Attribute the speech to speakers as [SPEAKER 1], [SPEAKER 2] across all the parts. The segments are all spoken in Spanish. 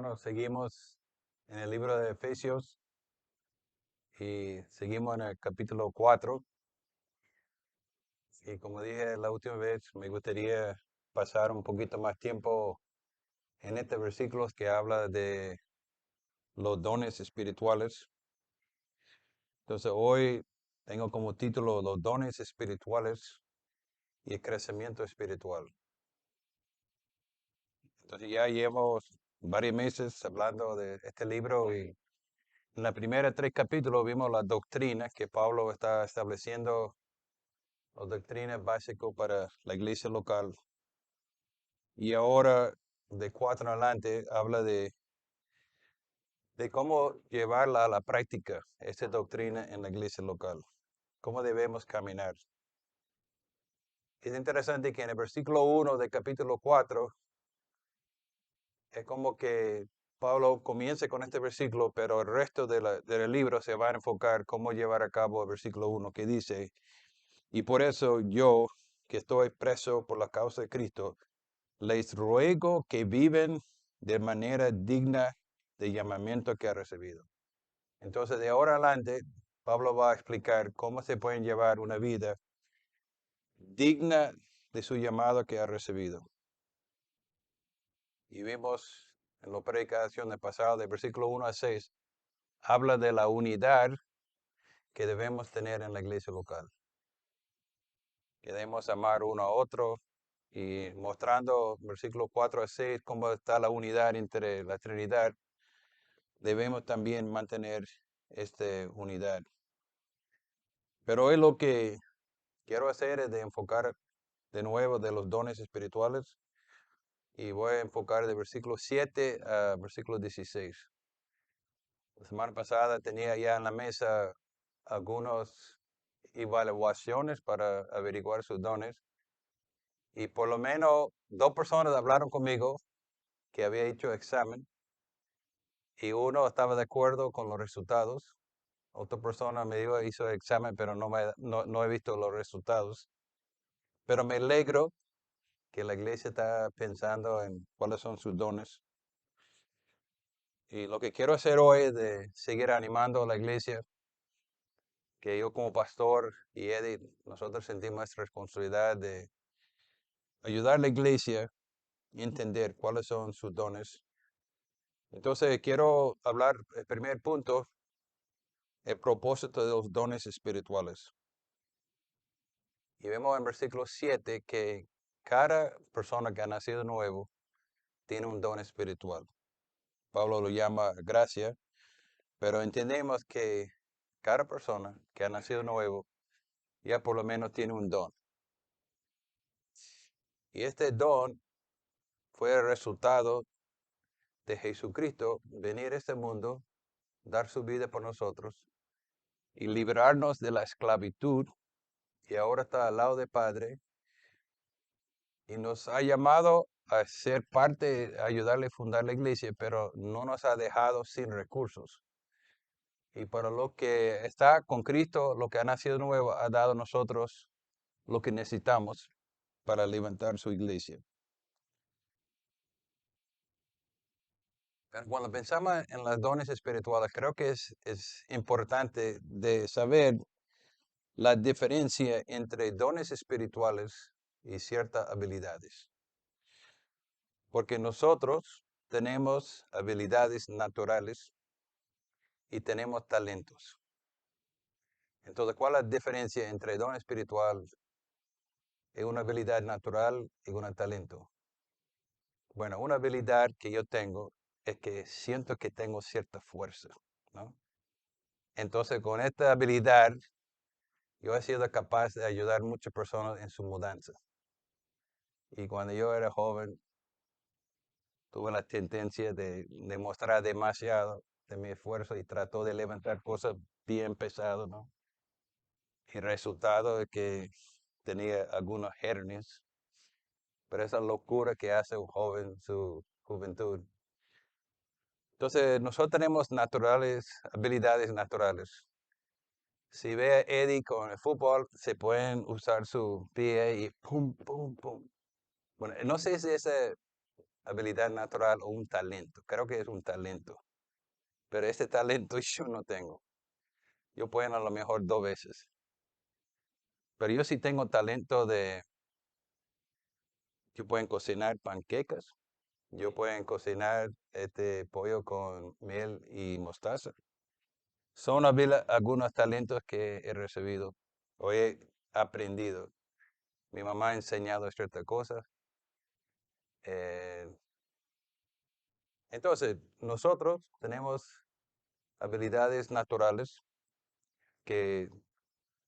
[SPEAKER 1] hermanos, seguimos en el libro de Efesios y seguimos en el capítulo 4. Y como dije la última vez, me gustaría pasar un poquito más tiempo en este versículo que habla de los dones espirituales. Entonces hoy tengo como título los dones espirituales y el crecimiento espiritual. Entonces ya llevo varios meses hablando de este libro y en la primera 3 capítulos vimos las doctrinas que Pablo está estableciendo, las doctrinas básicas para la iglesia local. Y ahora, de 4 en adelante, habla de cómo llevarla a la práctica, esta doctrina en la iglesia local, cómo debemos caminar. Es interesante que en el versículo 1 del capítulo 4, es como que Pablo comienza con este versículo, pero el resto del libro se va a enfocar cómo llevar a cabo el versículo 1 que dice, y por eso yo, que estoy preso por la causa de Cristo, les ruego que viven de manera digna del llamamiento que ha recibido. Entonces, de ahora adelante, Pablo va a explicar cómo se pueden llevar una vida digna de su llamado que ha recibido. Y vimos en la predicación del pasado, del versículo 1 a 6, habla de la unidad que debemos tener en la iglesia local. Que debemos amar uno a otro, y mostrando versículos 4 a 6 cómo está la unidad entre la Trinidad, debemos también mantener esta unidad. Pero hoy lo que quiero hacer es de enfocar de nuevo de los dones espirituales y voy a enfocar de versículo 7 a versículo 16. La semana pasada tenía ya en la mesa algunas evaluaciones para averiguar sus dones y por lo menos 2 personas hablaron conmigo que había hecho examen y uno estaba de acuerdo con los resultados. Otra persona me dijo hizo el examen, pero no he visto los resultados. Pero me alegro que la iglesia está pensando en cuáles son sus dones. Y lo que quiero hacer hoy es de seguir animando a la iglesia, que yo como pastor y Eddie, nosotros sentimos nuestra responsabilidad de ayudar a la iglesia a entender cuáles son sus dones. Entonces quiero hablar, el primer punto, el propósito de los dones espirituales. Y vemos en versículo 7 que cada persona que ha nacido nuevo tiene un don espiritual. Pablo lo llama gracia, pero entendemos que cada persona que ha nacido nuevo ya por lo menos tiene un don. Y este don fue el resultado de Jesucristo venir a este mundo, dar su vida por nosotros y liberarnos de la esclavitud. Y ahora está al lado del Padre y nos ha llamado a ser parte, a ayudarle a fundar la iglesia, pero no nos ha dejado sin recursos. Y para lo que está con Cristo, lo que ha nacido nuevo, ha dado a nosotros lo que necesitamos para levantar su iglesia. Pero cuando pensamos en los dones espirituales, creo que es importante de saber la diferencia entre dones espirituales y ciertas habilidades. Porque nosotros tenemos habilidades naturales y tenemos talentos. Entonces, ¿cuál es la diferencia entre don espiritual y una habilidad natural y un talento? Bueno, una habilidad que yo tengo es que siento que tengo cierta fuerza, ¿no? Entonces, con esta habilidad, yo he sido capaz de ayudar a muchas personas en su mudanza. Y cuando yo era joven, tuve la tendencia de demostrar demasiado de mi esfuerzo y trató de levantar cosas bien pesadas, ¿no? Y el resultado es que tenía algunos hernias, pero esa locura que hace un joven en su juventud. Entonces, nosotros tenemos habilidades naturales. Si ve a Eddie con el fútbol, se pueden usar su pie y pum, pum, pum. Bueno, no sé si ese habilidad natural o un talento. Creo que es un talento. Pero este talento yo no tengo. Yo puedo a lo mejor 2 veces. Pero yo sí tengo talento yo puedo cocinar panquecas. Yo puedo cocinar este pollo con miel y mostaza. Son algunos talentos que he recibido o he aprendido. Mi mamá ha enseñado ciertas cosas. eh, entonces, nosotros tenemos habilidades naturales que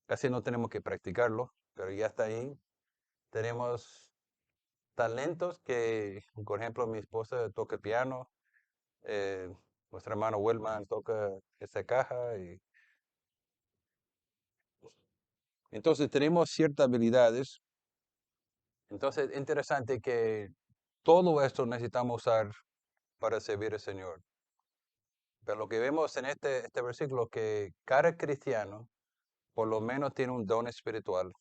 [SPEAKER 1] casi no tenemos que practicarlo, pero ya está ahí. Tenemos talentos que, por ejemplo, mi esposa toca piano, eh, nuestra hermano Wilman toca esta caja. Entonces tenemos ciertas habilidades. Entonces es interesante que todo esto necesitamos usar para servir al Señor. Pero lo que vemos en este versículo que cada cristiano por lo menos tiene un don espiritual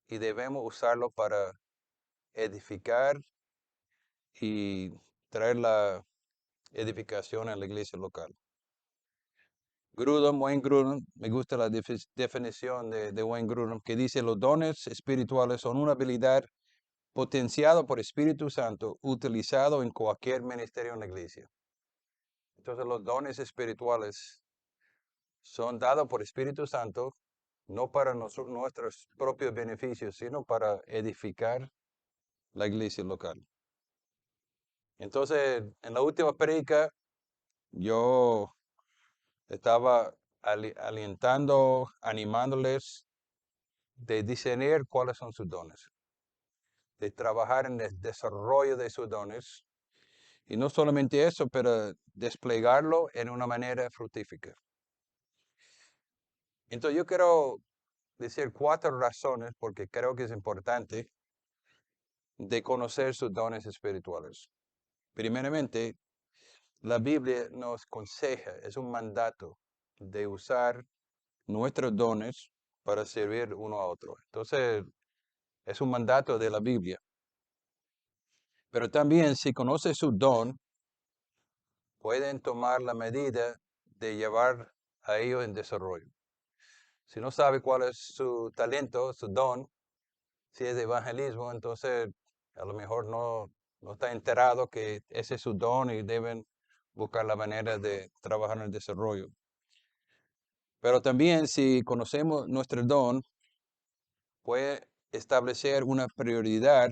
[SPEAKER 1] y debemos usarlo para edificar y traer la edificación a la iglesia local. Wayne Grudem, me gusta la definición de Wayne Grudem, que dice los dones espirituales son una habilidad potenciada por Espíritu Santo, utilizado en cualquier ministerio en la iglesia. Entonces los dones espirituales son dados por Espíritu Santo, no para nuestros propios beneficios, sino para edificar la iglesia local. Entonces, en la última predica, yo estaba alentando, animándoles de discernir cuáles son sus dones, de trabajar en el desarrollo de sus dones, y no solamente eso, pero desplegarlo en una manera fructífica. Entonces yo quiero decir 4 razones porque creo que es importante de conocer sus dones espirituales. Primeramente, la Biblia nos aconseja, es un mandato de usar nuestros dones para servir uno a otro. Entonces, es un mandato de la Biblia. Pero también, si conoce su don, pueden tomar la medida de llevar a ellos en desarrollo. Si no sabe cuál es su talento, su don, si es de evangelismo, entonces a lo mejor no está enterado que ese es su don y deben buscar la manera de trabajar en el desarrollo. Pero también si conocemos nuestro don, puede establecer una prioridad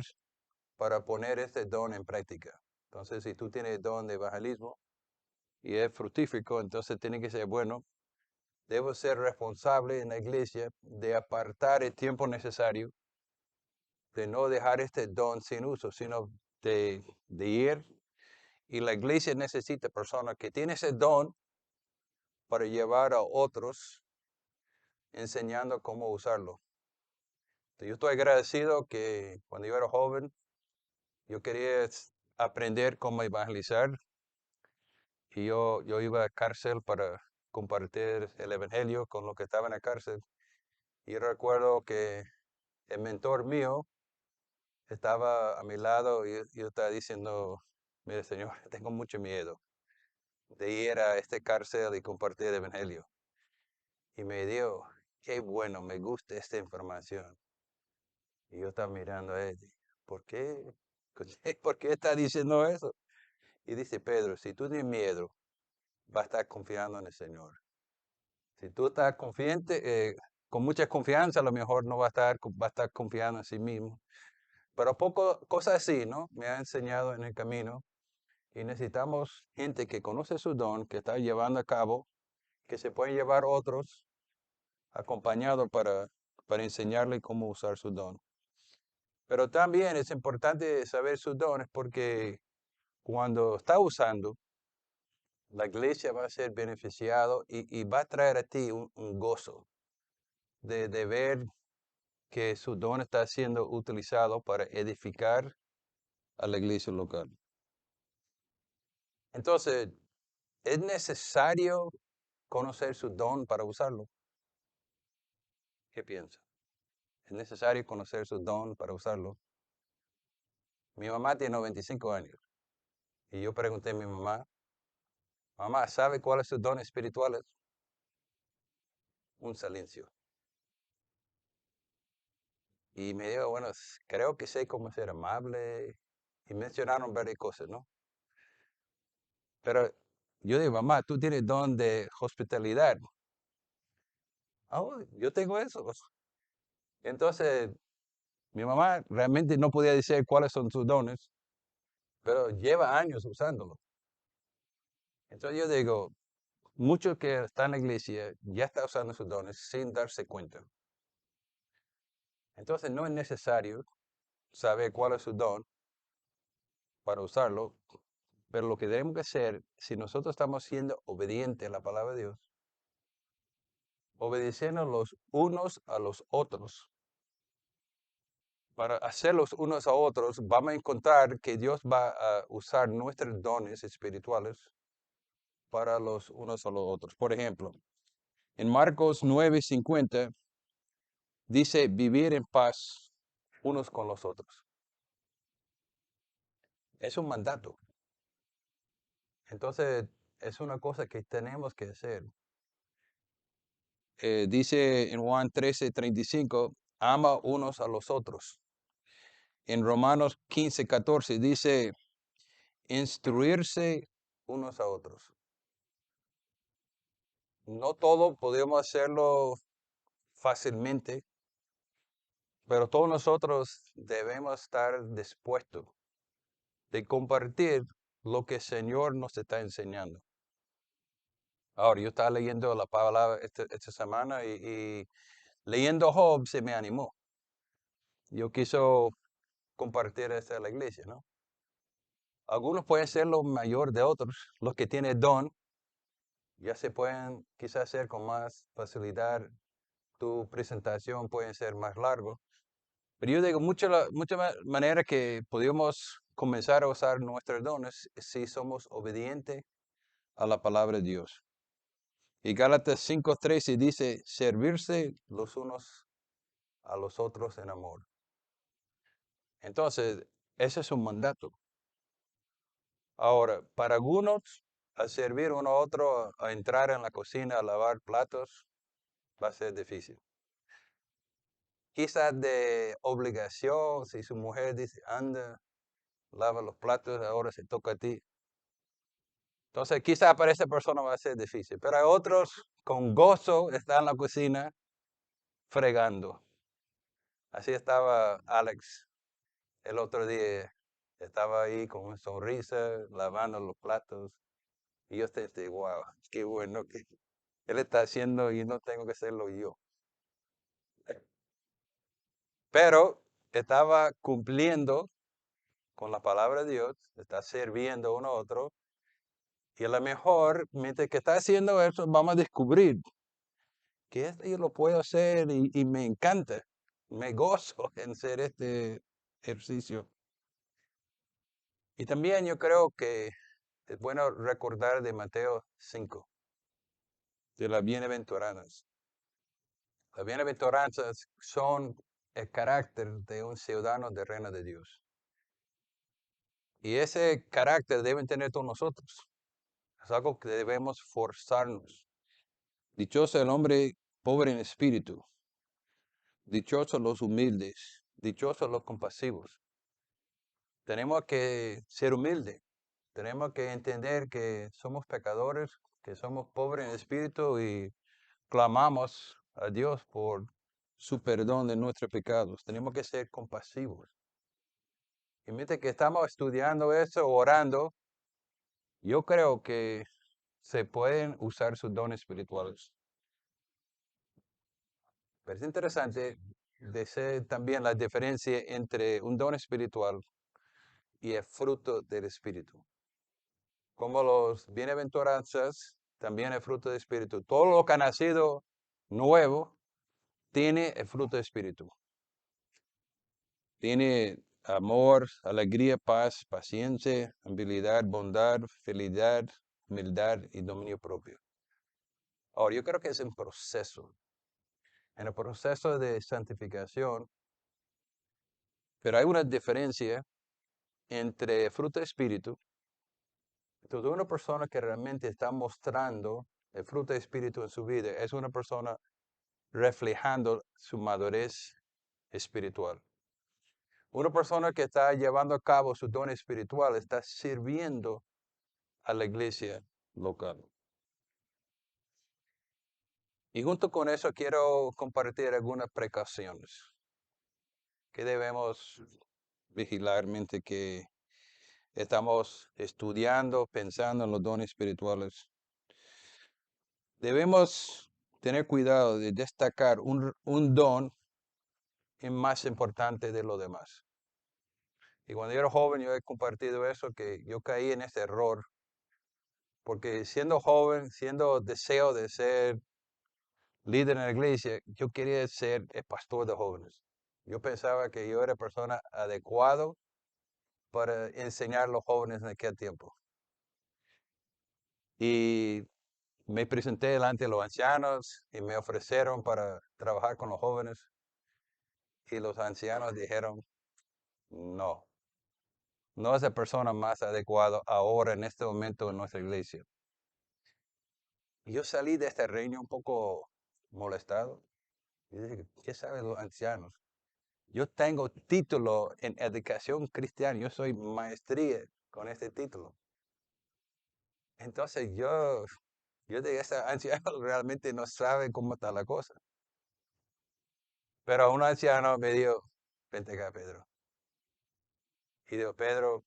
[SPEAKER 1] para poner este don en práctica. Entonces, si tú tienes don de evangelismo y es fructífico, entonces tiene que ser bueno. Debo ser responsable en la iglesia de apartar el tiempo necesario, de no dejar este don sin uso, sino de ir. Y la iglesia necesita personas que tienen ese don para llevar a otros enseñando cómo usarlo. Entonces, yo estoy agradecido que cuando yo era joven, yo quería aprender cómo evangelizar y yo iba a cárcel para compartir el evangelio con los que estaban en la cárcel. Y recuerdo que el mentor mío estaba a mi lado y yo estaba diciendo, mire Señor, tengo mucho miedo de ir a este cárcel y compartir el evangelio. Y me dio, qué bueno, me gusta esta información. Y yo estaba mirando a él, ¿por qué? ¿Por qué está diciendo eso? Y dice Pedro, si tú tienes miedo, vas a estar confiando en el Señor. Si tú estás confiante, con mucha confianza, a lo mejor no va a estar confiando en sí mismo. Pero cosas así, ¿no? Me ha enseñado en el camino. Y necesitamos gente que conoce su don, que está llevando a cabo, que se pueden llevar otros acompañados para enseñarle cómo usar su don. Pero también es importante saber sus dones porque cuando está usando, la iglesia va a ser beneficiado y va a traer a ti un gozo de ver que su don está siendo utilizado para edificar a la iglesia local. Entonces, ¿es necesario conocer su don para usarlo? ¿Qué piensa? ¿Es necesario conocer su don para usarlo? Mi mamá tiene 95 años. Y yo pregunté a mi mamá, mamá, ¿sabe cuáles son sus dones espirituales? Un silencio. Y me dijo, bueno, creo que sé cómo ser amable. Y mencionaron varias cosas, ¿no? Pero yo digo, mamá, tú tienes don de hospitalidad. Oh, yo tengo eso. Entonces, mi mamá realmente no podía decir cuáles son sus dones, pero lleva años usándolo. Entonces yo digo, muchos que están en la iglesia ya están usando sus dones sin darse cuenta. Entonces no es necesario saber cuál es su don para usarlo, pero lo que tenemos que hacer, si nosotros estamos siendo obedientes a la palabra de Dios, obedeciendo los unos a los otros, para hacer los unos a otros, vamos a encontrar que Dios va a usar nuestros dones espirituales para los unos a los otros. Por ejemplo, en Marcos 9:50 dice vivir en paz unos con los otros. Es un mandato. Entonces, es una cosa que tenemos que hacer. Dice en Juan 13:35, ama unos a los otros. En Romanos 15:14 dice, instruirse unos a otros. No todo podemos hacerlo fácilmente, pero todos nosotros debemos estar dispuestos de compartir lo que el Señor nos está enseñando. Ahora, yo estaba leyendo la palabra esta semana y leyendo Job se me animó. Yo quiso compartir esto a la iglesia, ¿no? Algunos pueden ser los mayores de otros, los que tienen don, ya se pueden quizás hacer con más facilidad. Tu presentación puede ser más largo. Pero yo digo, muchas maneras que podemos comenzar a usar nuestros dones si somos obedientes a la palabra de Dios. Y Gálatas 5:13 dice, servirse los unos a los otros en amor. Entonces, ese es un mandato. Ahora, para algunos, al servir uno a otro, a entrar en la cocina, a lavar platos, va a ser difícil. Quizás de obligación, si su mujer dice, anda, lava los platos, ahora se toca a ti. Entonces, quizás para esa persona va a ser difícil, pero hay otros con gozo están en la cocina fregando. Así estaba Alex el otro día. Estaba ahí con una sonrisa, lavando los platos. Y yo pensé, wow, qué bueno que él está haciendo y no tengo que hacerlo yo. Pero estaba cumpliendo con la palabra de Dios, está sirviendo uno a otro. Y a lo mejor, mientras que está haciendo eso, vamos a descubrir que esto yo lo puedo hacer y me encanta. Me gozo en hacer este ejercicio. Y también yo creo que es bueno recordar de Mateo 5, de las bienaventuranzas. Las bienaventuranzas son el carácter de un ciudadano del reino de Dios. Y ese carácter deben tener todos nosotros. Es algo que debemos forzarnos. Dichoso el hombre pobre en espíritu. Dichosos los humildes. Dichosos los compasivos. Tenemos que ser humildes. Tenemos que entender que somos pecadores, que somos pobres en espíritu y clamamos a Dios por su perdón de nuestros pecados. Tenemos que ser compasivos. Y mientras que estamos estudiando eso, orando, yo creo que se pueden usar sus dones espirituales. Pero es interesante de ser también la diferencia entre un don espiritual y el fruto del espíritu. Como los bienaventuranzas, también el fruto del espíritu. Todo lo que ha nacido nuevo tiene el fruto del espíritu. Tiene amor, alegría, paz, paciencia, habilidad, bondad, fidelidad, humildad y dominio propio. Ahora, yo creo que es un proceso. En el proceso de santificación, pero hay una diferencia entre fruto de espíritu. Entonces, una persona que realmente está mostrando el fruto de espíritu en su vida es una persona reflejando su madurez espiritual. Una persona que está llevando a cabo su don espiritual está sirviendo a la iglesia local. Y junto con eso quiero compartir algunas precauciones que debemos vigilar mientras que estamos estudiando, pensando en los dones espirituales. Debemos tener cuidado de destacar un don en más importante de lo demás. Y cuando yo era joven, yo he compartido eso, que yo caí en este error, porque siendo joven, siendo deseo de ser líder en la iglesia, yo quería ser el pastor de jóvenes. Yo pensaba que yo era persona adecuado para enseñar a los jóvenes en aquel tiempo. Y me presenté delante de los ancianos y me ofrecieron para trabajar con los jóvenes. Y los ancianos dijeron, no, no es la persona más adecuada ahora en este momento en nuestra iglesia. Y yo salí de este reino un poco molestado. Y dije, ¿qué saben los ancianos? Yo tengo título en educación cristiana, yo soy maestría con este título. Entonces yo dije, ese anciano realmente no sabe cómo está la cosa. Pero un anciano me dijo, vente acá, Pedro. Y dijo, Pedro,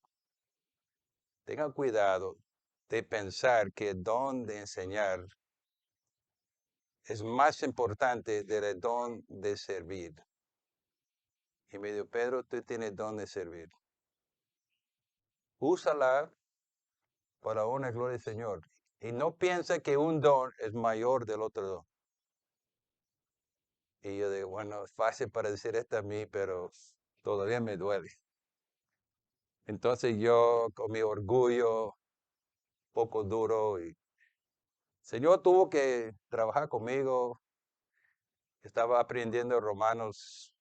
[SPEAKER 1] tenga cuidado de pensar que el don de enseñar es más importante del don de servir. Y me dijo, Pedro, tú tienes don de servir. Úsala para una gloria del Señor. Y no piensa que un don es mayor del otro don. Y yo digo, bueno, es fácil para decir esto a mí, pero todavía me duele. Entonces yo, con mi orgullo, poco duro, y el Señor tuvo que trabajar conmigo. Estaba aprendiendo Romanos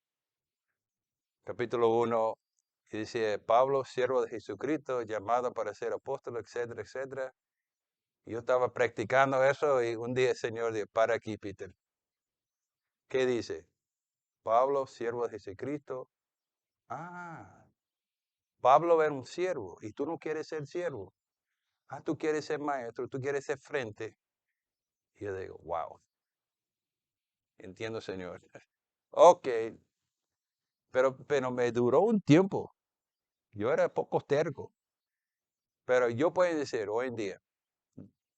[SPEAKER 1] capítulo 1, y dice, Pablo, siervo de Jesucristo, llamado para ser apóstol, etcétera, etcétera. Y yo estaba practicando eso y un día el Señor dijo, para aquí, Peter. ¿Qué dice? Pablo, siervo de Jesucristo. Ah, Pablo era un siervo y tú no quieres ser siervo. Ah, tú quieres ser maestro, tú quieres ser frente. Y yo digo, wow, entiendo, Señor. Ok, pero me duró un tiempo. Yo era poco terco. Pero yo puedo decir hoy en día,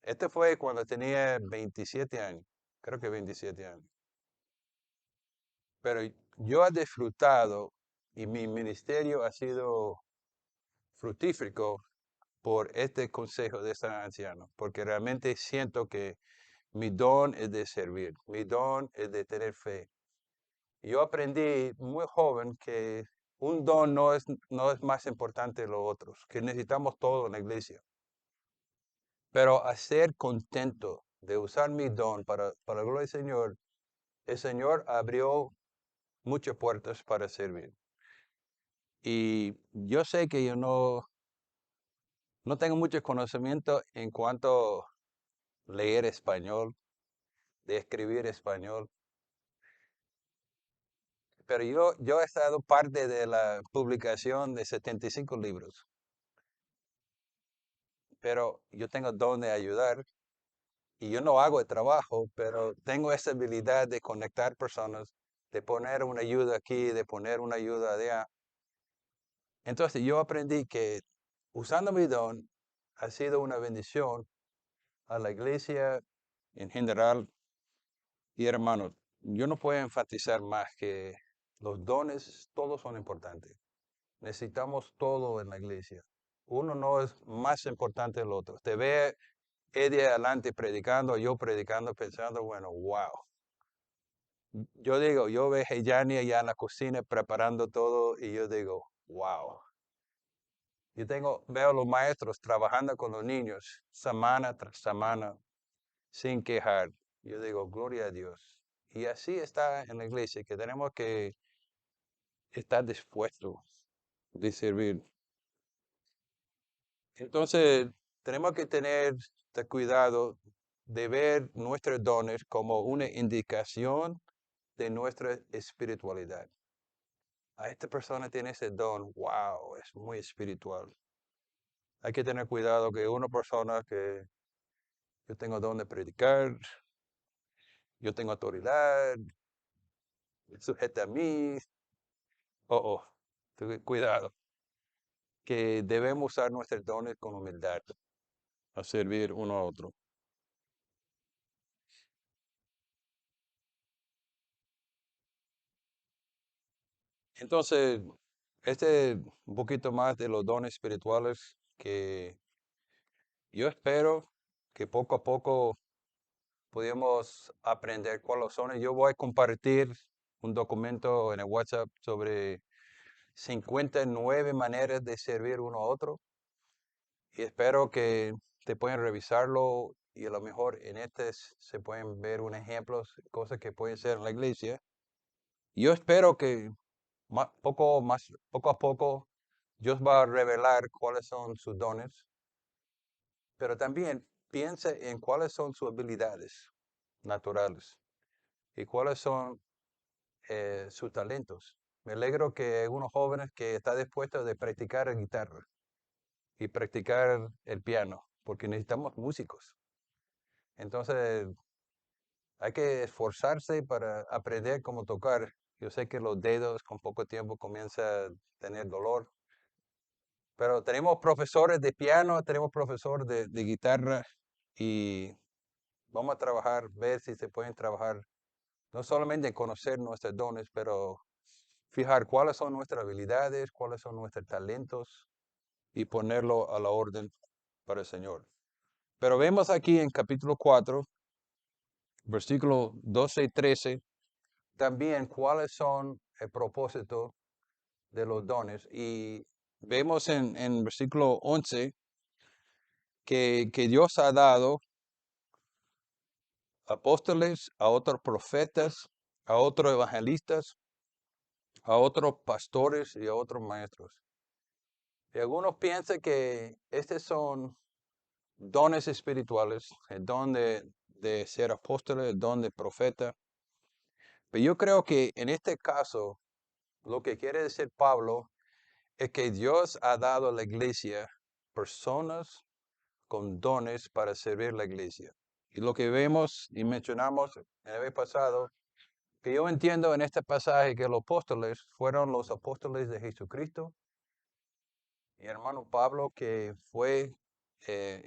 [SPEAKER 1] este fue cuando tenía 27 años, creo que 27 años. Pero yo he disfrutado y mi ministerio ha sido fructífero por este consejo de este anciano, porque realmente siento que mi don es de servir, mi don es de tener fe. Yo aprendí muy joven que un don no es más importante que los otros, que necesitamos todo en la iglesia. Pero a ser contento de usar mi don para la gloria del Señor, el Señor abrió muchas puertas para servir. Y yo sé que yo no tengo mucho conocimiento en cuanto a leer español, de escribir español, pero yo he estado parte de la publicación de 75 libros, pero yo tengo don de ayudar y yo no hago el trabajo, pero tengo esa habilidad de conectar personas, de poner una ayuda aquí, de poner una ayuda allá. Entonces yo aprendí que usando mi don ha sido una bendición a la iglesia en general. Y hermanos, yo no puedo enfatizar más que los dones, todos son importantes. Necesitamos todo en la iglesia. Uno no es más importante que el otro. Te ve Eddie adelante predicando, yo predicando, pensando, bueno, wow. Yo digo, yo veo a Yani allá en la cocina preparando todo y yo digo, wow. Veo a los maestros trabajando con los niños semana tras semana sin quejar. Yo digo, gloria a Dios. Y así está en la iglesia, que tenemos que estar dispuestos de servir. Entonces, tenemos que tener cuidado de ver nuestros dones como una indicación de nuestra espiritualidad. A esta persona tiene ese don, wow, es muy espiritual. Hay que tener cuidado que una persona que yo tengo don de predicar, yo tengo autoridad, sujeta a mí, oh, cuidado, que debemos usar nuestros dones con humildad, a servir uno a otro. Entonces, un poquito más de los dones espirituales que yo espero que poco a poco podamos aprender cuáles son. Yo voy a compartir un documento en el WhatsApp sobre 59 maneras de servir uno a otro y espero que te pueden revisarlo y a lo mejor en este se pueden ver un ejemplo, cosas que pueden ser en la iglesia. Yo espero que poco a poco Dios va a revelar cuáles son sus dones, pero también piense en cuáles son sus habilidades naturales y cuáles son sus talentos. Me alegro que hay unos jóvenes que están dispuestos de practicar la guitarra y practicar el piano, porque necesitamos músicos. Entonces, hay que esforzarse para aprender cómo tocar. Yo sé que los dedos con poco tiempo comienzan a tener dolor, pero tenemos profesores de piano, tenemos profesores de guitarra y vamos a trabajar, ver si se pueden trabajar, no solamente en conocer nuestros dones, pero fijar cuáles son nuestras habilidades, cuáles son nuestros talentos y ponerlo a la orden para el Señor. Pero vemos aquí en capítulo 4, versículos 12 y 13, también cuáles son el propósito de los dones. Y vemos en versículo 11 que Dios ha dado apóstoles, a otros profetas, a otros evangelistas, a otros pastores y a otros maestros. Y algunos piensan que estos son dones espirituales, el don de ser apóstoles, el don de profeta. Pero yo creo que en este caso, lo que quiere decir Pablo es que Dios ha dado a la iglesia personas con dones para servir la iglesia. Y lo que vemos y mencionamos en el vez pasado, que yo entiendo en este pasaje que los apóstoles fueron los apóstoles de Jesucristo. Y hermano Pablo, que fue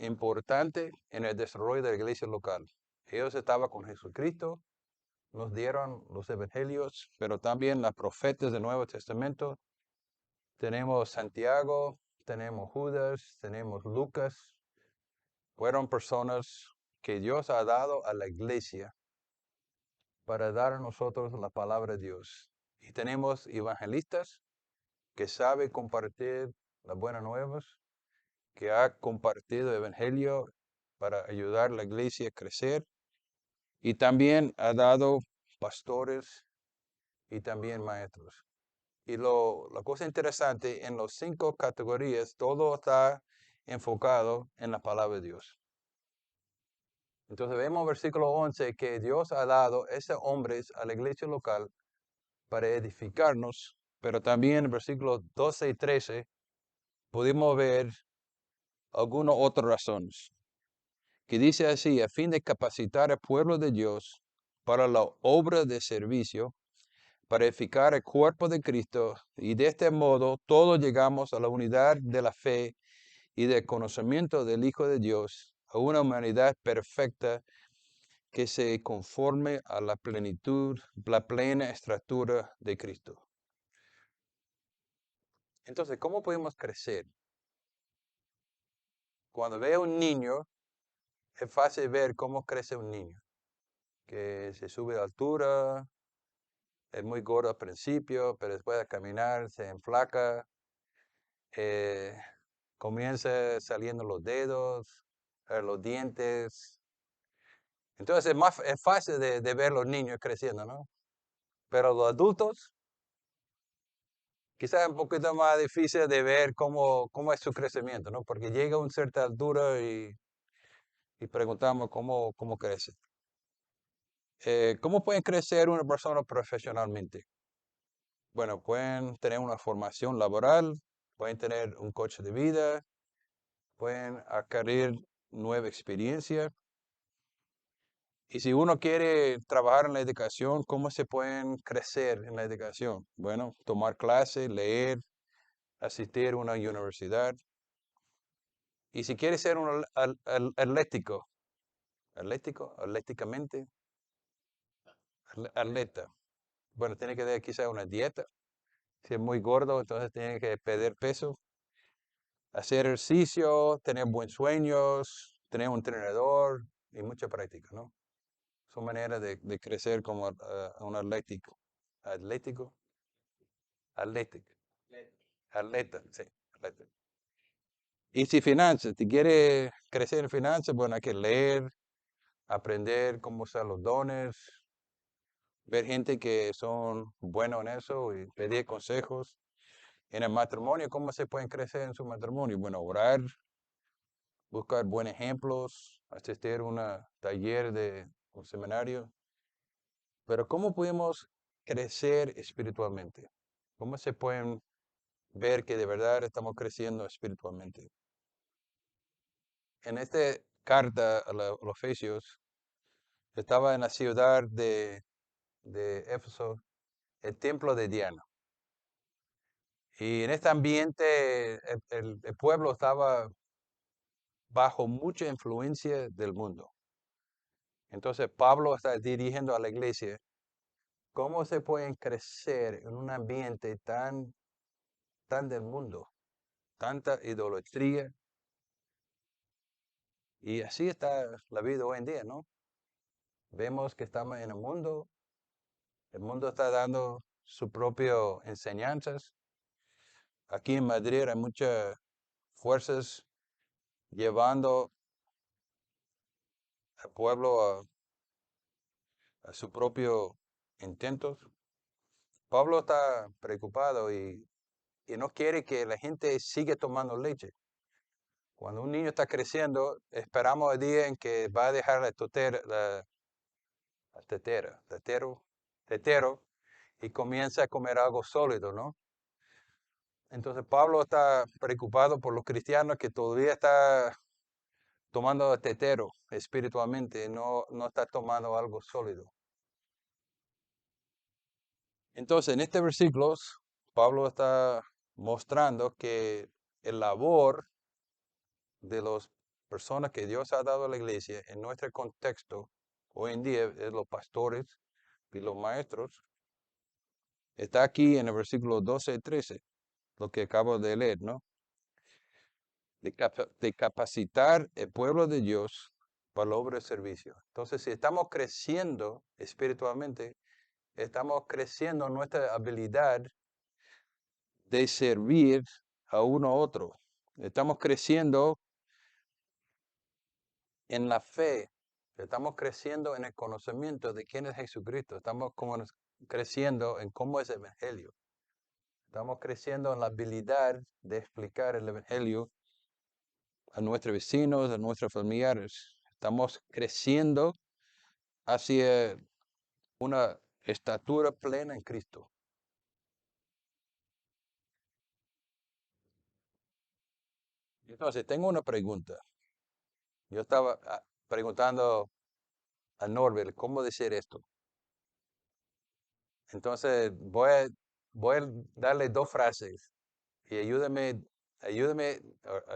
[SPEAKER 1] importante en el desarrollo de la iglesia local. Ellos estaban con Jesucristo, nos dieron los evangelios, pero también las profetas del Nuevo Testamento. Tenemos Santiago, tenemos Judas, tenemos Lucas. Fueron personas que Dios ha dado a la iglesia para dar a nosotros la palabra de Dios. Y tenemos evangelistas que saben compartir las buenas nuevas, que ha compartido el evangelio para ayudar a la iglesia a crecer. Y también ha dado pastores y también maestros. Y la cosa interesante, en las 5 categorías, todo está enfocado en la palabra de Dios. Entonces vemos en versículo 11 que Dios ha dado esos hombres a la iglesia local para edificarnos, pero también en versículos 12 y 13 pudimos ver algunas otras razones, que dice así, a fin de capacitar al pueblo de Dios para la obra de servicio, para edificar el cuerpo de Cristo, y de este modo todos llegamos a la unidad de la fe y del conocimiento del Hijo de Dios, a una humanidad perfecta que se conforme a la plenitud, la plena estatura de Cristo. Entonces, ¿cómo podemos crecer? Cuando veo un niño, es fácil ver cómo crece un niño, que se sube de altura, es muy gordo al principio, pero después de caminar se enflaca, eh, comienza saliendo los dedos, los dientes. Entonces es fácil de ver los niños creciendo, ¿no? Pero los adultos, quizás un poquito más difícil de ver cómo es su crecimiento, ¿no? Porque llega a una cierta altura y preguntamos cómo crece. ¿Cómo pueden crecer una persona profesionalmente? Bueno, pueden tener una formación laboral, pueden tener un coche de vida, pueden adquirir nueva experiencia. Y si uno quiere trabajar en la educación, ¿cómo se pueden crecer en la educación? Bueno, tomar clases, leer, asistir a una universidad. Y si quiere ser un atléticamente, atleta, bueno, tiene que tener quizá una dieta. Si es muy gordo, entonces tiene que perder peso, hacer ejercicio, tener buenos sueños, tener un entrenador y mucha práctica, ¿no? Son maneras de crecer como un atlético. Atlético, atlético, atleta, sí, atleta. Y si finanzas, si quiere crecer en finanzas, bueno, hay que leer, aprender cómo usar los dones, ver gente que son buenos en eso y pedir consejos. En el matrimonio, ¿cómo se pueden crecer en su matrimonio? Bueno, orar, buscar buenos ejemplos, asistir a un taller de un seminario. Pero ¿cómo podemos crecer espiritualmente? ¿Cómo se pueden ver que de verdad estamos creciendo espiritualmente? En esta carta a los Efesios, estaba en la ciudad de Éfeso, el templo de Diana. Y en este ambiente, el pueblo estaba bajo mucha influencia del mundo. Entonces Pablo está dirigiendo a la iglesia. ¿Cómo se pueden crecer en un ambiente tan del mundo? Tanta idolatría. Y así está la vida hoy en día, ¿no? Vemos que estamos en el mundo está dando sus propias enseñanzas. Aquí en Madrid hay muchas fuerzas llevando al pueblo a sus propios intentos. Pablo está preocupado y no quiere que la gente siga tomando leche. Cuando un niño está creciendo, esperamos el día en que va a dejar la tetero, y comienza a comer algo sólido, ¿no? Entonces Pablo está preocupado por los cristianos que todavía están tomando tetero espiritualmente, no está tomando algo sólido. Entonces, en este versículo, Pablo está mostrando que el labor de las personas que Dios ha dado a la iglesia en nuestro contexto hoy en día es los pastores y los maestros. Está aquí en el versículo 12 y 13, lo que acabo de leer, ¿no? De capacitar el pueblo de Dios para la obra de servicio. Entonces, si estamos creciendo espiritualmente, estamos creciendo en nuestra habilidad de servir a uno a otro. Estamos creciendo en la fe, estamos creciendo en el conocimiento de quién es Jesucristo, estamos creciendo en cómo es el Evangelio, estamos creciendo en la habilidad de explicar el Evangelio a nuestros vecinos, a nuestros familiares. Estamos creciendo hacia una estatura plena en Cristo. Entonces, tengo una pregunta. Yo estaba preguntando a Norbert cómo decir esto. Entonces, voy a darle dos frases y ayúdame,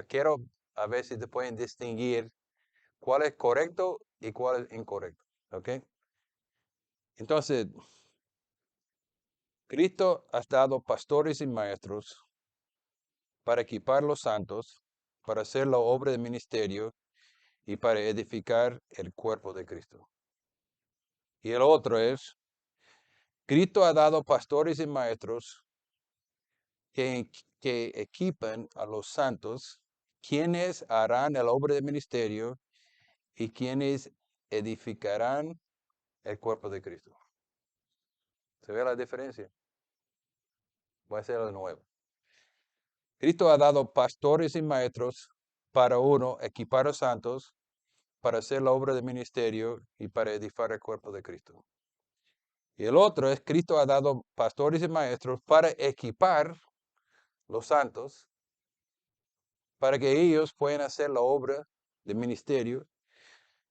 [SPEAKER 1] quiero a ver si te pueden distinguir cuál es correcto y cuál es incorrecto. ¿Ok? Entonces, Cristo ha dado pastores y maestros para equipar los santos, para hacer la obra del ministerio y para edificar el cuerpo de Cristo. Y el otro es, Cristo ha dado pastores y maestros que equipan a los santos, quienes harán la obra del ministerio y quienes edificarán el cuerpo de Cristo. ¿Se ve la diferencia? Voy a hacerlo de nuevo. Cristo ha dado pastores y maestros para uno, equipar a los santos, para hacer la obra de ministerio y para edificar el cuerpo de Cristo. Y el otro es, Cristo ha dado pastores y maestros para equipar los santos, para que ellos puedan hacer la obra de ministerio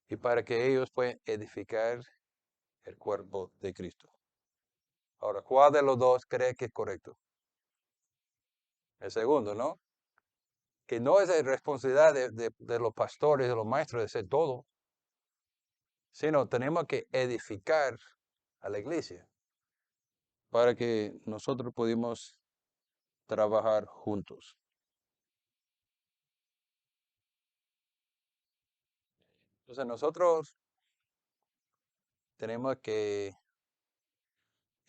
[SPEAKER 1] y para que ellos puedan edificar el cuerpo de Cristo. Ahora, ¿cuál de los dos cree que es correcto? El segundo, ¿no? Que no es responsabilidad de los pastores, de los maestros, de hacer todo, sino tenemos que edificar a la iglesia para que nosotros podamos trabajar juntos. Entonces nosotros tenemos que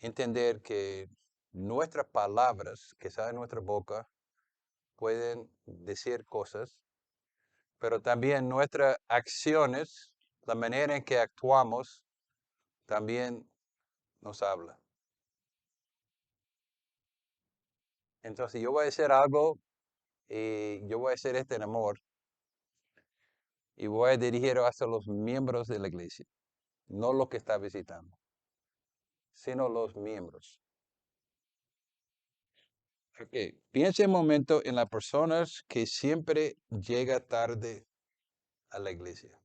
[SPEAKER 1] entender que nuestras palabras que salen de nuestra boca pueden decir cosas, pero también nuestras acciones, la manera en que actuamos, también nos habla. Entonces yo voy a decir algo y yo voy a hacer este en amor y voy a dirigir hacia los miembros de la iglesia, no los que está visitando, sino los miembros. Ok, piense un momento en las personas que siempre llega tarde a la iglesia.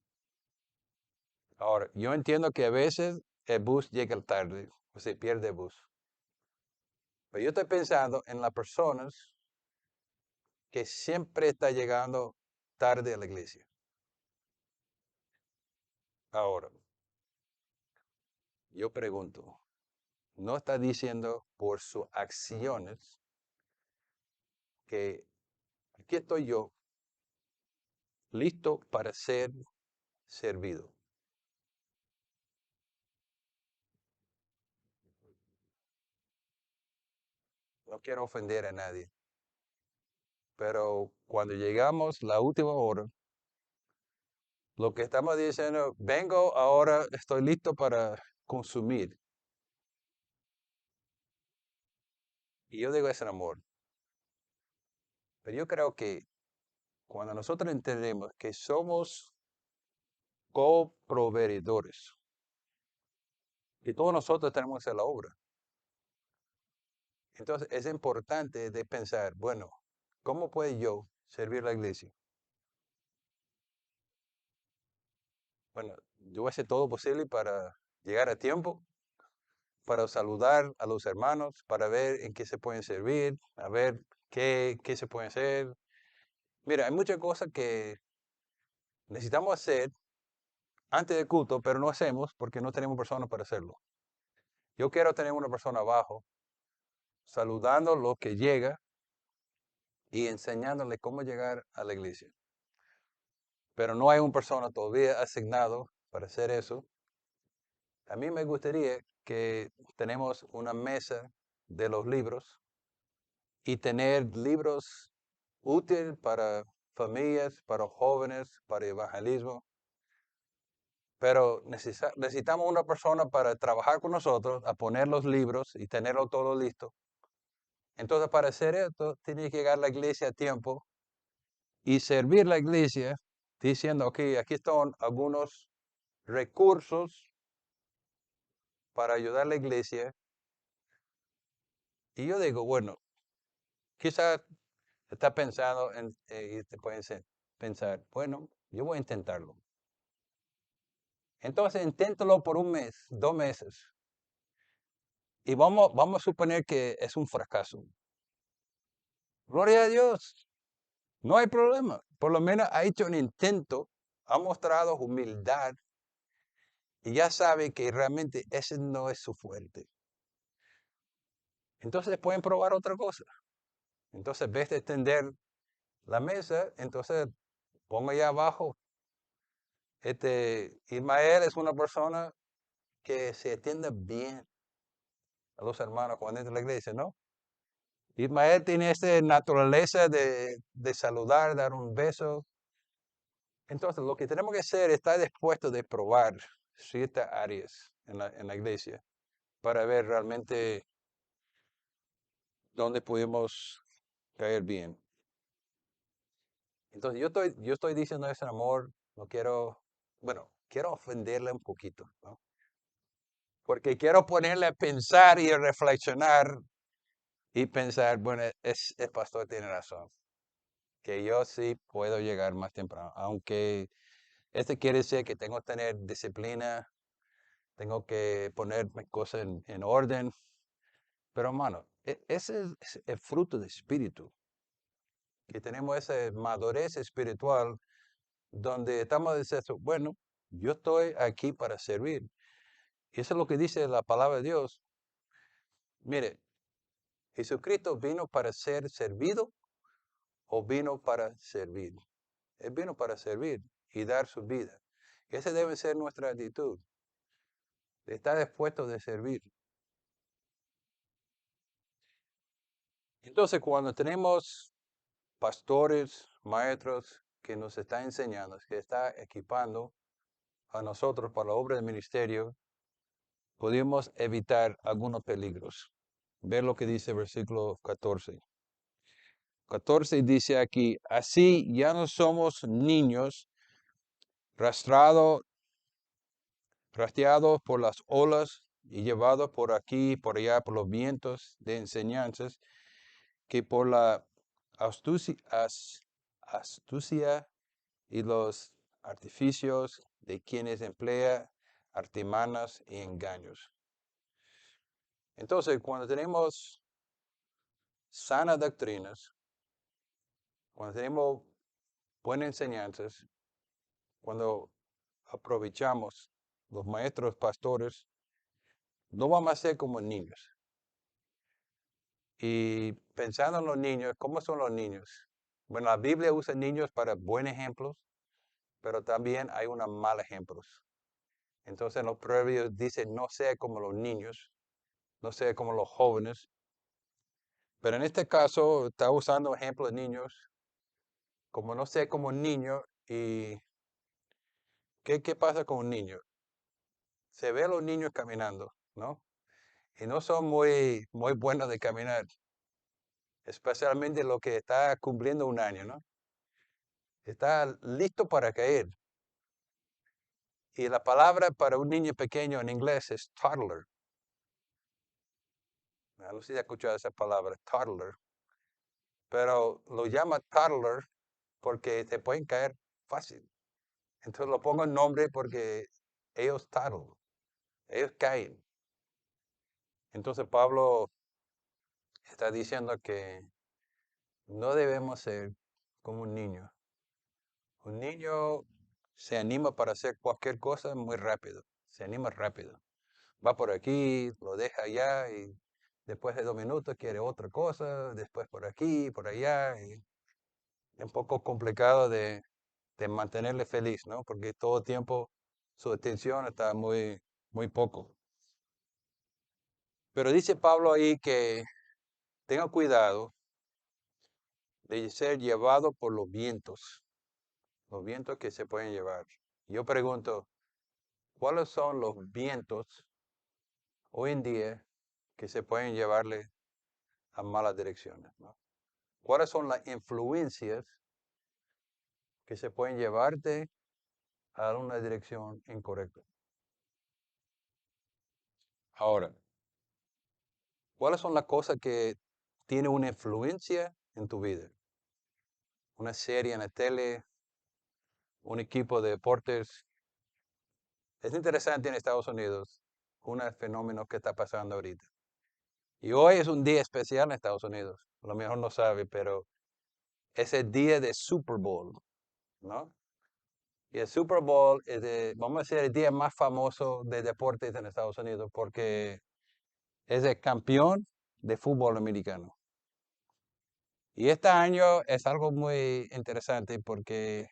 [SPEAKER 1] Ahora, yo entiendo que a veces el bus llega tarde o se pierde el bus. Pero yo estoy pensando en las personas que siempre está llegando tarde a la iglesia. Ahora, yo pregunto, ¿no está diciendo por sus acciones que aquí estoy yo, listo para ser servido? No quiero ofender a nadie, pero cuando llegamos la última hora, lo que estamos diciendo, vengo ahora, estoy listo para consumir. Y yo digo, es el amor. Pero yo creo que cuando nosotros entendemos que somos coproveedores, y todos nosotros tenemos que hacer la obra, entonces es importante de pensar, bueno, ¿cómo puedo yo servir a la iglesia? Bueno, yo voy a hacer todo posible para llegar a tiempo, para saludar a los hermanos, para ver en qué se pueden servir, a ver qué se puede hacer. Mira, hay muchas cosas que necesitamos hacer antes del culto, pero no hacemos porque no tenemos personas para hacerlo. Yo quiero tener una persona abajo, saludando lo que llega y enseñándole cómo llegar a la iglesia. Pero no hay una persona todavía asignado para hacer eso. A mí me gustaría que tenemos una mesa de los libros y tener libros útiles para familias, para jóvenes, para evangelismo. Pero necesitamos una persona para trabajar con nosotros, a poner los libros y tenerlo todo listo. Entonces, para hacer esto, tiene que llegar a la iglesia a tiempo y servir la iglesia diciendo, ok, aquí están algunos recursos para ayudar a la iglesia. Y yo digo, bueno, quizás está pensando y te pueden pensar, bueno, yo voy a intentarlo. Entonces, inténtalo por un mes, 2 meses. Y vamos a suponer que es un fracaso. Gloria a Dios. No hay problema. Por lo menos ha hecho un intento, ha mostrado humildad y ya sabe que realmente ese no es su fuerte. Entonces pueden probar otra cosa. Entonces, en vez de extender la mesa, entonces pongo allá abajo. Ismael es una persona que se atiende bien a los hermanos cuando entra a la iglesia, ¿no? Ismael tiene esta naturaleza de saludar, dar un beso. Entonces, lo que tenemos que hacer es estar dispuestos de probar ciertas áreas en la iglesia para ver realmente donde podemos caer bien. Entonces yo estoy diciendo ese amor, no quiero, bueno, quiero ofenderle un poquito, ¿no? Porque quiero ponerle a pensar y a reflexionar y pensar, bueno, el pastor tiene razón, que yo sí puedo llegar más temprano, aunque este quiere decir que tengo que tener disciplina, tengo que poner mis cosas en orden, pero hermano, ese es el fruto del espíritu, que tenemos esa madurez espiritual donde estamos diciendo, bueno, yo estoy aquí para servir. Y eso es lo que dice la palabra de Dios. Mire, Jesucristo vino para ser servido o vino para servir. Él vino para servir y dar su vida. Esa debe ser nuestra actitud. De estar dispuesto de servir. Entonces, cuando tenemos pastores, maestros que nos están enseñando, que están equipando a nosotros para la obra del ministerio, podemos evitar algunos peligros. Ver lo que dice el versículo 14. 14 dice aquí, así ya no somos niños rastreados por las olas y llevados por aquí y por allá por los vientos de enseñanzas, que por la astucia y los artificios de quienes emplea artimañas y engaños. Entonces, cuando tenemos sanas doctrinas, cuando tenemos buenas enseñanzas, cuando aprovechamos los maestros pastores, no vamos a ser como niños. Y pensando en los niños, ¿cómo son los niños? Bueno, la Biblia usa niños para buenos ejemplos, pero también hay unos malos ejemplos. Entonces en los proverbios dice, no sea como los niños, no sea como los jóvenes. Pero en este caso está usando ejemplos de niños, como no sea como un niño. ¿Y qué pasa con un niño? Se ve a los niños caminando, ¿no? Y no son muy buenos de caminar, especialmente lo que está cumpliendo un año, ¿no? Está listo para caer. Y la palabra para un niño pequeño en inglés es toddler. No sé si has escuchado esa palabra, toddler. Pero lo llama toddler porque te pueden caer fácil. Entonces lo pongo en nombre porque ellos toddle, ellos caen. Entonces Pablo está diciendo que no debemos ser como un niño. Un niño se anima para hacer cualquier cosa muy rápido, se anima rápido. Va por aquí, lo deja allá y después de 2 minutos quiere otra cosa, después por aquí, por allá. Y es un poco complicado de mantenerle feliz, ¿no? Porque todo el tiempo su atención está muy poco. Pero dice Pablo ahí que tenga cuidado de ser llevado por los vientos que se pueden llevar. Yo pregunto, ¿cuáles son los vientos hoy en día que se pueden llevarle a malas direcciones, ¿no? ¿Cuáles son las influencias que se pueden llevarte a una dirección incorrecta? Ahora, ¿cuáles son las cosas que tienen una influencia en tu vida? Una serie en la tele, un equipo de deportes. Es interesante en Estados Unidos un fenómeno que está pasando ahorita. Y hoy es un día especial en Estados Unidos. A lo mejor no sabe, pero es el día de Super Bowl, ¿no? Y el Super Bowl es, vamos a decir, el día más famoso de deportes en Estados Unidos porque es el campeón de fútbol americano. Y este año es algo muy interesante porque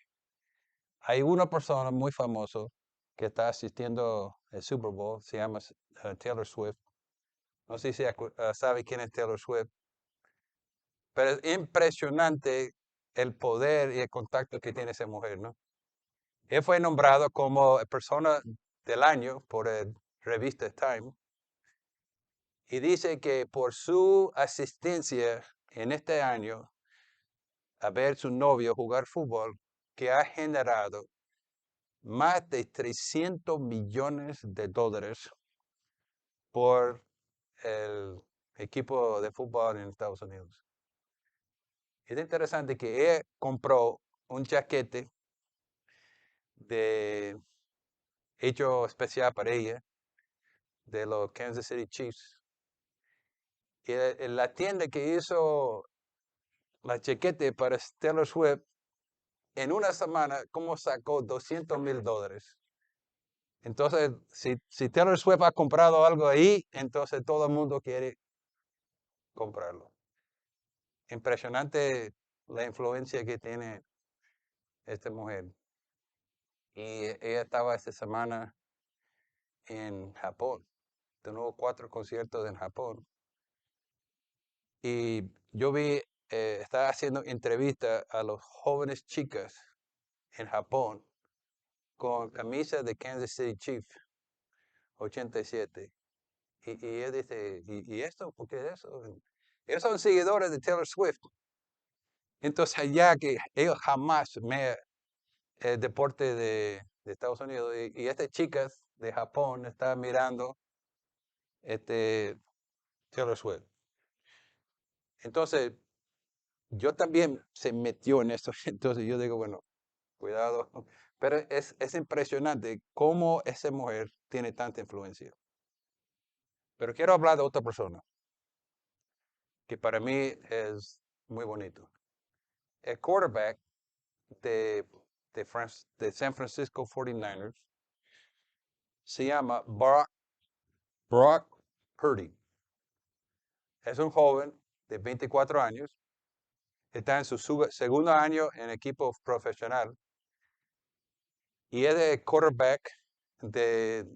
[SPEAKER 1] hay una persona muy famosa que está asistiendo al Super Bowl, se llama Taylor Swift. No sé si sabe quién es Taylor Swift, pero es impresionante el poder y el contacto que tiene esa mujer, ¿no? Él fue nombrado como persona del año por el revista Time Y dice que por su asistencia en este año a ver su novio jugar fútbol, que ha generado más de 300 millones de dólares por el equipo de fútbol en Estados Unidos. Es interesante que él compró un chaquete de hecho especial para ella de los Kansas City Chiefs. Y en la tienda que hizo la chaquete para Taylor Swift, en una semana, como sacó $200,000. Entonces, si Taylor Swift ha comprado algo ahí, entonces todo el mundo quiere comprarlo. Impresionante la influencia que tiene esta mujer. Y ella estaba esta semana en Japón. Tuvo 4 conciertos en Japón. Y yo vi, estaba haciendo entrevistas a los jóvenes chicas en Japón con camisas de Kansas City Chiefs 87. Y él dice, ¿y esto? ¿Por qué eso? Ellos son seguidores de Taylor Swift. Entonces allá que ellos jamás me el deporte de Estados Unidos y estas chicas de Japón están mirando este Taylor Swift. Entonces yo también se metió en esto. Entonces yo digo, bueno, cuidado. Pero es impresionante cómo esa mujer tiene tanta influencia. Pero quiero hablar de otra persona que para mí es muy bonito. El quarterback de, de San Francisco 49ers se llama Brock Purdy. Es un joven de 24 años. Está en su segundo año en equipo profesional. Y es el quarterback de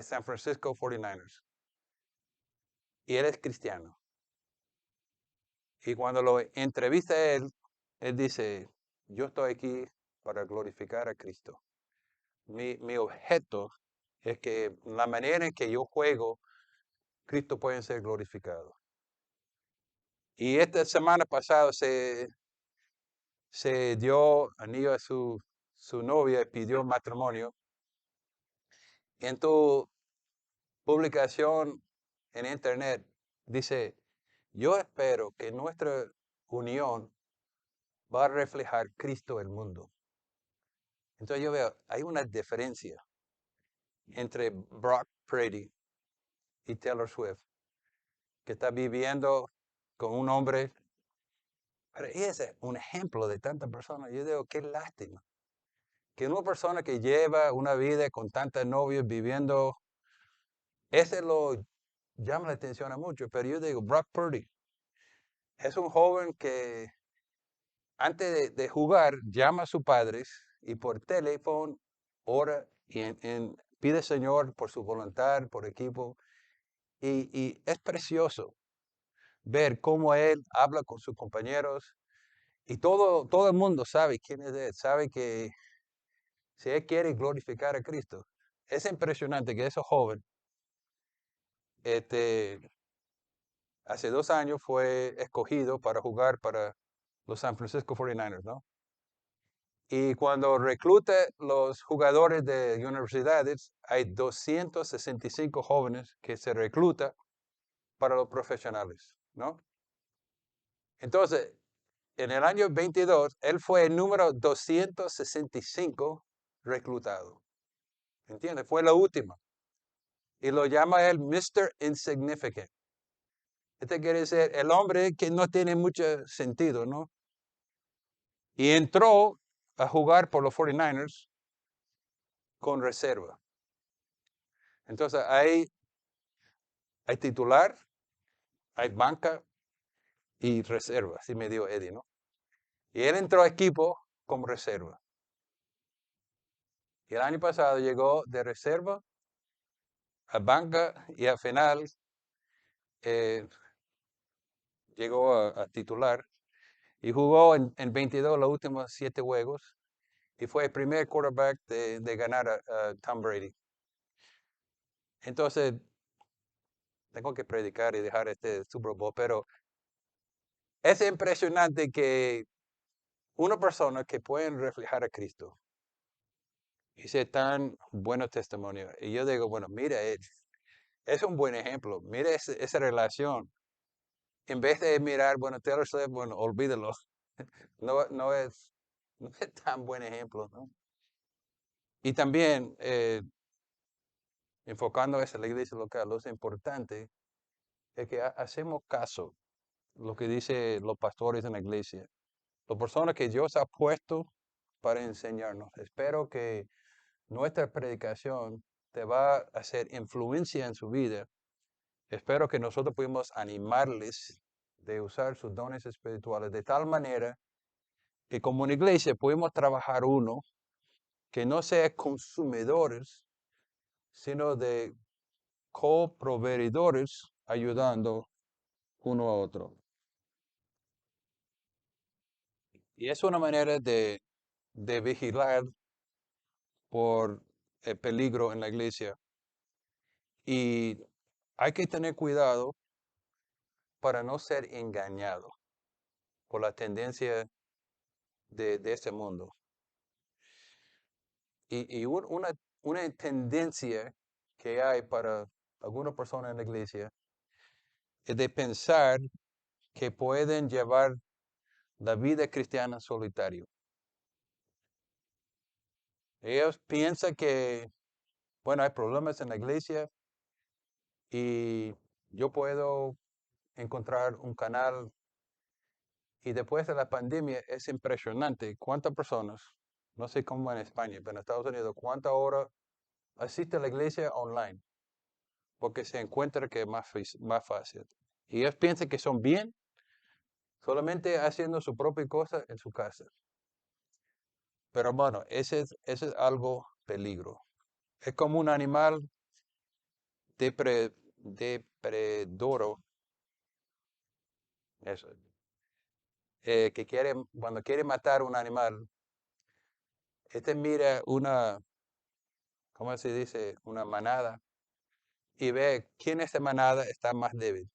[SPEAKER 1] San Francisco 49ers. Y él es cristiano. Y cuando lo entrevista a él dice, yo estoy aquí para glorificar a Cristo. Mi objeto es que la manera en que yo juego, Cristo puede ser glorificado. Y esta semana pasada se dio anillo a su novia y pidió matrimonio. En tu publicación en internet dice, yo espero que nuestra unión va a reflejar Cristo en el mundo. Entonces yo veo, hay una diferencia entre Brock Purdy y Taylor Swift, que está viviendo con un hombre, pero ese es un ejemplo de tantas personas. Yo digo, qué lástima. Que una persona que lleva una vida con tantas novias viviendo, ese lo llama la atención a mucho. Pero yo digo, Brock Purdy es un joven que antes de jugar llama a sus padres y por teléfono ora y pide al Señor por su voluntad, por equipo. Y es precioso ver cómo él habla con sus compañeros y todo el mundo sabe quién es él, sabe que si él quiere glorificar a Cristo. Es impresionante que ese joven, este, hace 2 años fue escogido para jugar para los San Francisco 49ers, ¿no? Y cuando recluta los jugadores de universidades, hay 265 jóvenes que se reclutan para los profesionales, ¿no? Entonces, en el año 22, él fue el número 265 reclutado. ¿Entiendes? Fue la última. Y lo llama él Mr. Insignificant. Este quiere decir el hombre que no tiene mucho sentido, ¿no? Y entró a jugar por los 49ers con reserva. Entonces, hay titular, hay banca y reserva, así me dio Eddie, ¿no? Y él entró a equipo como reserva. Y el año pasado llegó de reserva a banca y al final eh, llegó a titular y jugó en 22 los últimos 7 juegos y fue el primer quarterback de ganar a Tom Brady. Entonces, tengo que predicar y dejar este Super Bowl, pero es impresionante que una persona que puede reflejar a Cristo dice tan buenos testimonios. Y yo digo, bueno, mira, es un buen ejemplo. Mira esa relación. En vez de mirar, bueno, Taylor Swift, bueno, olvídalo. No es, no es tan buen ejemplo, ¿no? Y también, enfocando eso en la iglesia local, lo importante es que hacemos caso lo que dicen los pastores en la iglesia, las personas que Dios ha puesto para enseñarnos. Espero que nuestra predicación te va a hacer influencia en su vida. Espero que nosotros podamos animarles de usar sus dones espirituales de tal manera que como una iglesia podemos trabajar uno que no sea consumidores, sino de coproveedores ayudando uno a otro. Y es una manera de vigilar por el peligro en la iglesia. Y hay que tener cuidado para no ser engañado por la tendencia de este mundo. Y una tendencia que hay para algunas personas en la iglesia es de pensar que pueden llevar la vida cristiana solitario. Ellos piensan que, bueno, hay problemas en la iglesia y yo puedo encontrar un canal. Y después de la pandemia es impresionante cuántas personas, no sé cómo en España, pero en Estados Unidos, cuántas horas asiste a la iglesia online, porque se encuentra que es más fácil. Y ellos piensan que son bien solamente haciendo su propia cosa en su casa. Pero bueno, ese es algo peligro. Es como un animal depredador, eso, que cuando quiere matar un animal, este mira ¿cómo se dice? Una manada y ve quién de esta manada está más débil.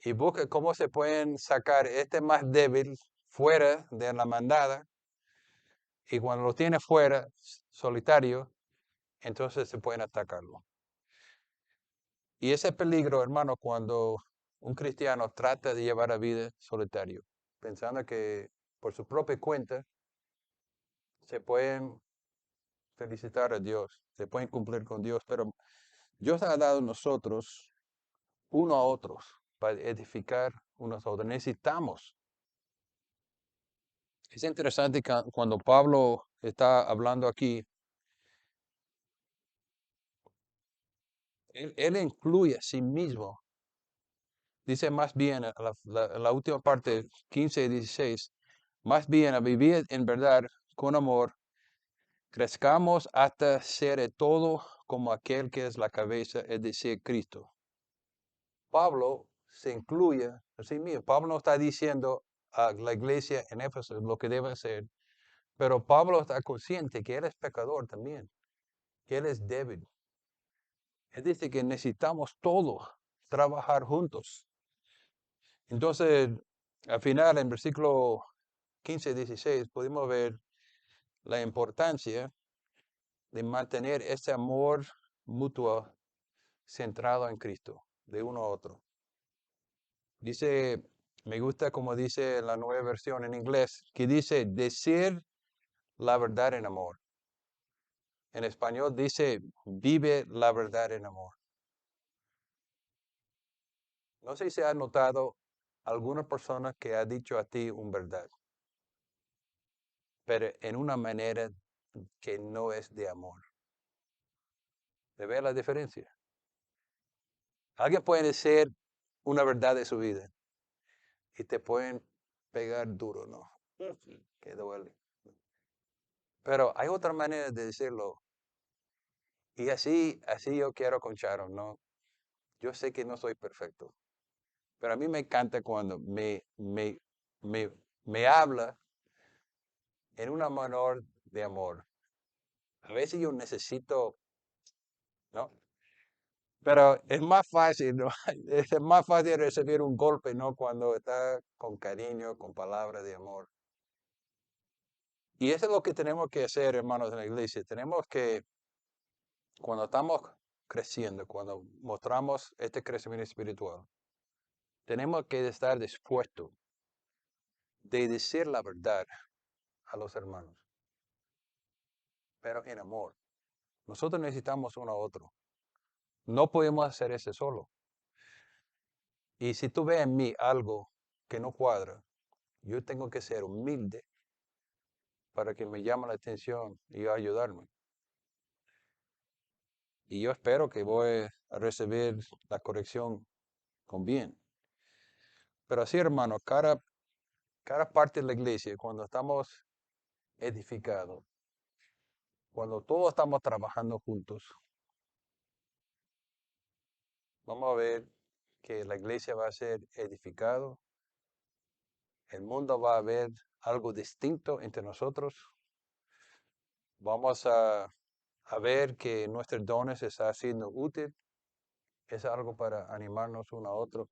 [SPEAKER 1] Y busca cómo se pueden sacar este más débil fuera de la manada. Y cuando lo tiene fuera, solitario, entonces se pueden atacarlo. Y ese peligro, hermano, cuando un cristiano trata de llevar a vida solitario, pensando que por su propia cuenta se pueden felicitar a Dios, se pueden cumplir con Dios, pero Dios ha dado a nosotros uno a otros para edificar unos a otros. Necesitamos. Es interesante que cuando Pablo está hablando aquí, él incluye a sí mismo. Dice más bien, a la última parte, 15 y 16, más bien a vivir en verdad con amor, crezcamos hasta ser de todo como aquel que es la cabeza, es decir, Cristo. Pablo se incluye a sí mismo. Pablo no está diciendo a la iglesia en Éfeso lo que debe hacer, pero Pablo está consciente que él es pecador también, que él es débil. Él dice que necesitamos todos trabajar juntos. Entonces, al final, en versículo 15 16, podemos ver la importancia de mantener ese amor mutuo centrado en Cristo, de uno a otro. Dice, me gusta como dice la nueva versión en inglés, que dice decir la verdad en amor. En español dice vive la verdad en amor. No sé si has notado alguna persona que ha dicho a ti una verdad, pero en una manera que no es de amor. ¿Te ves la diferencia? Alguien puede decir una verdad de su vida y te pueden pegar duro, ¿no? Que duele. Pero hay otra manera de decirlo. Y así yo quiero con Sharon, ¿no? Yo sé que no soy perfecto, pero a mí me encanta cuando me, me habla en una manera de amor. A veces yo necesito, ¿no? Pero es más fácil, ¿no? Es más fácil recibir un golpe, ¿no? Cuando está con cariño, con palabras de amor. Y eso es lo que tenemos que hacer, hermanos, en la iglesia. Tenemos que, cuando estamos creciendo, cuando mostramos este crecimiento espiritual, tenemos que estar dispuestos de decir la verdad a los hermanos, pero en amor. Nosotros necesitamos uno a otro. No podemos hacer eso solo. Y si tú ves en mí algo que no cuadra, yo tengo que ser humilde para que me llame la atención y ayudarme. Y yo espero que voy a recibir la corrección con bien. Pero así, hermano, cada parte de la iglesia, cuando estamos edificados, cuando todos estamos trabajando juntos, vamos a ver que la iglesia va a ser edificado, el mundo va a ver algo distinto entre nosotros, vamos a ver que nuestros dones están siendo útil, es algo para animarnos uno a otro.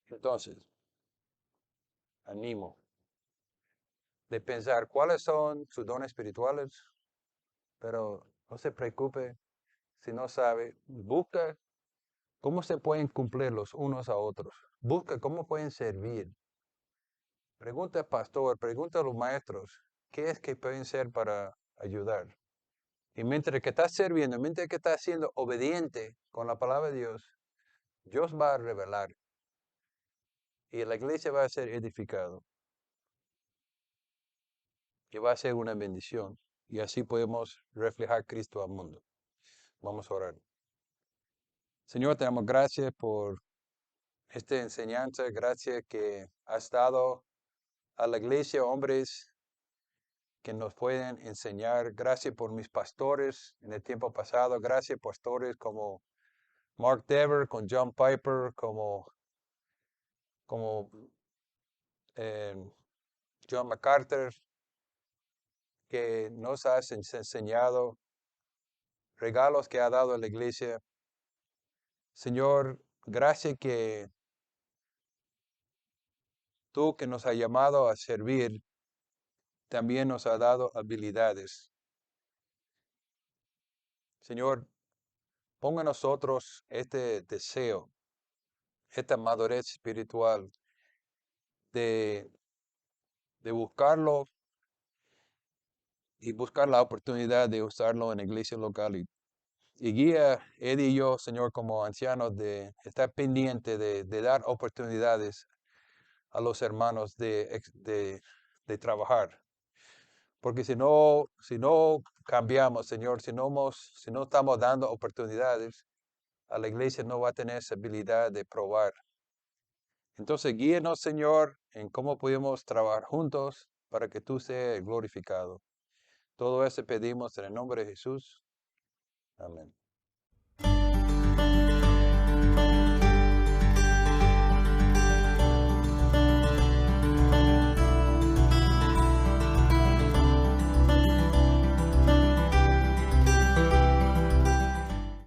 [SPEAKER 1] Entonces, animo de pensar cuáles son sus dones espirituales, pero no se preocupe si no sabe, busca cómo se pueden cumplir los unos a otros, busca cómo pueden servir. Pregunta al pastor, pregunta a los maestros, ¿qué es que pueden ser para ayudar? Y mientras que estás sirviendo, mientras que estás siendo obediente con la palabra de Dios va a revelar y la iglesia va a ser edificado y va a ser una bendición. Y así podemos reflejar a Cristo al mundo. Vamos a orar. Señor, te damos gracias por esta enseñanza, gracias que has dado a la iglesia hombres que nos pueden enseñar. Gracias por mis pastores en el tiempo pasado. Gracias pastores como Mark Dever, con John Piper, como eh, John MacArthur, que nos has enseñado, regalos que ha dado a la iglesia. Señor, gracias que tú que nos has llamado a servir, también nos has dado habilidades. Señor, ponga en nosotros este deseo, esta madurez espiritual de, de buscarlo y buscar la oportunidad de usarlo en la iglesia local. Y guía Eddie y yo, Señor, como ancianos, de estar pendiente de dar oportunidades a los hermanos de trabajar. Porque si no cambiamos, Señor, si no estamos dando oportunidades, a la iglesia no va a tener esa habilidad de probar. Entonces, guíenos, Señor, en cómo podemos trabajar juntos para que tú seas glorificado. Todo eso pedimos en el nombre de Jesús. Amén.